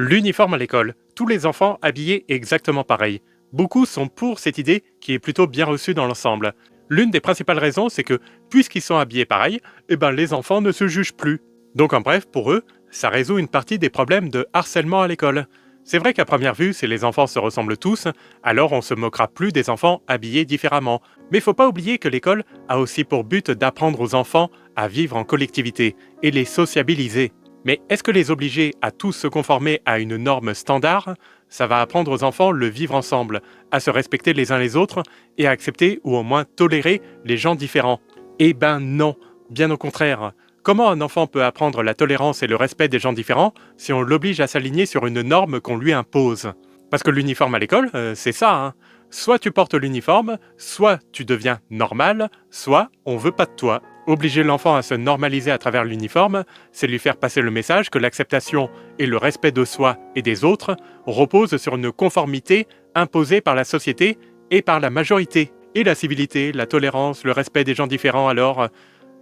L'uniforme à l'école. Tous les enfants habillés exactement pareil. Beaucoup sont pour cette idée qui est plutôt bien reçue dans l'ensemble. L'une des principales raisons, c'est que, puisqu'ils sont habillés pareil, les enfants ne se jugent plus. Donc en bref, pour eux, ça résout une partie des problèmes de harcèlement à l'école. C'est vrai qu'à première vue, si les enfants se ressemblent tous, alors on se moquera plus des enfants habillés différemment. Mais faut pas oublier que l'école a aussi pour but d'apprendre aux enfants à vivre en collectivité et les sociabiliser. Mais est-ce que les obliger à tous se conformer à une norme standard, ça va apprendre aux enfants le vivre ensemble, à se respecter les uns les autres et à accepter ou au moins tolérer les gens différents? Eh ben non, bien au contraire. Comment un enfant peut apprendre la tolérance et le respect des gens différents si on l'oblige à s'aligner sur une norme qu'on lui impose? Parce que l'uniforme à l'école, c'est ça, hein. Soit tu portes l'uniforme, soit tu deviens normal, soit on veut pas de toi. Obliger l'enfant à se normaliser à travers l'uniforme, c'est lui faire passer le message que l'acceptation et le respect de soi et des autres reposent sur une conformité imposée par la société et par la majorité. Et la civilité, la tolérance, le respect des gens différents alors,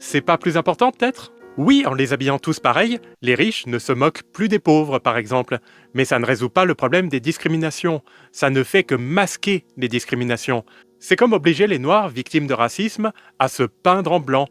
c'est pas plus important peut-être? Oui, en les habillant tous pareil, les riches ne se moquent plus des pauvres par exemple, mais ça ne résout pas le problème des discriminations, ça ne fait que masquer les discriminations. C'est comme obliger les noirs victimes de racisme à se peindre en blanc.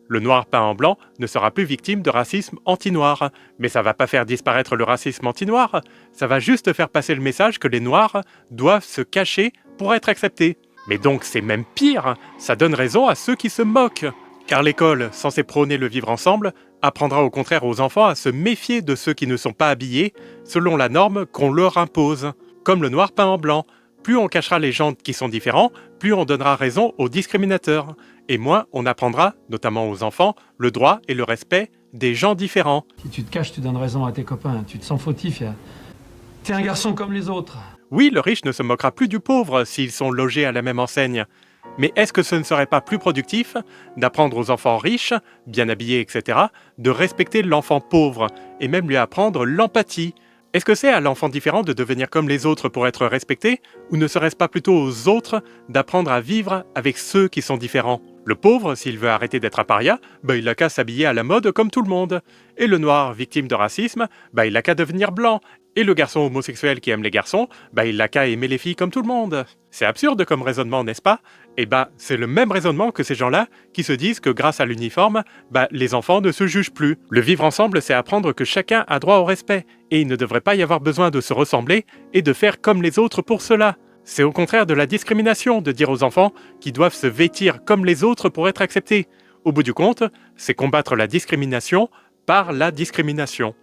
Le noir peint en blanc ne sera plus victime de racisme anti-noir, mais ça va pas faire disparaître le racisme anti-noir, ça va juste faire passer le message que les noirs doivent se cacher pour être acceptés. Mais donc c'est même pire, ça donne raison à ceux qui se moquent. Car l'école, censée prôner le vivre ensemble, apprendra au contraire aux enfants à se méfier de ceux qui ne sont pas habillés selon la norme qu'on leur impose. Comme le noir peint en blanc, plus on cachera les gens qui sont différents, plus on donnera raison aux discriminateurs. Et moins on apprendra, notamment aux enfants, le droit et le respect des gens différents. Si tu te caches, tu donnes raison à tes copains. Tu te sens fautif. T'es un garçon comme les autres. Oui, le riche ne se moquera plus du pauvre s'ils sont logés à la même enseigne. Mais est-ce que ce ne serait pas plus productif d'apprendre aux enfants riches, bien habillés, etc., de respecter l'enfant pauvre et même lui apprendre l'empathie? Est-ce que c'est à l'enfant différent de devenir comme les autres pour être respecté, ou ne serait-ce pas plutôt aux autres d'apprendre à vivre avec ceux qui sont différents? Le pauvre, s'il veut arrêter d'être un paria, il n'a qu'à s'habiller à la mode comme tout le monde. Et le noir, victime de racisme, il n'a qu'à devenir blanc. Et le garçon homosexuel qui aime les garçons, il n'a qu'à aimer les filles comme tout le monde. C'est absurde comme raisonnement, n'est-ce pas? C'est le même raisonnement que ces gens-là qui se disent que grâce à l'uniforme, les enfants ne se jugent plus. Le vivre ensemble, c'est apprendre que chacun a droit au respect, et il ne devrait pas y avoir besoin de se ressembler et de faire comme les autres pour cela. C'est au contraire de la discrimination de dire aux enfants qu'ils doivent se vêtir comme les autres pour être acceptés. Au bout du compte, c'est combattre la discrimination par la discrimination.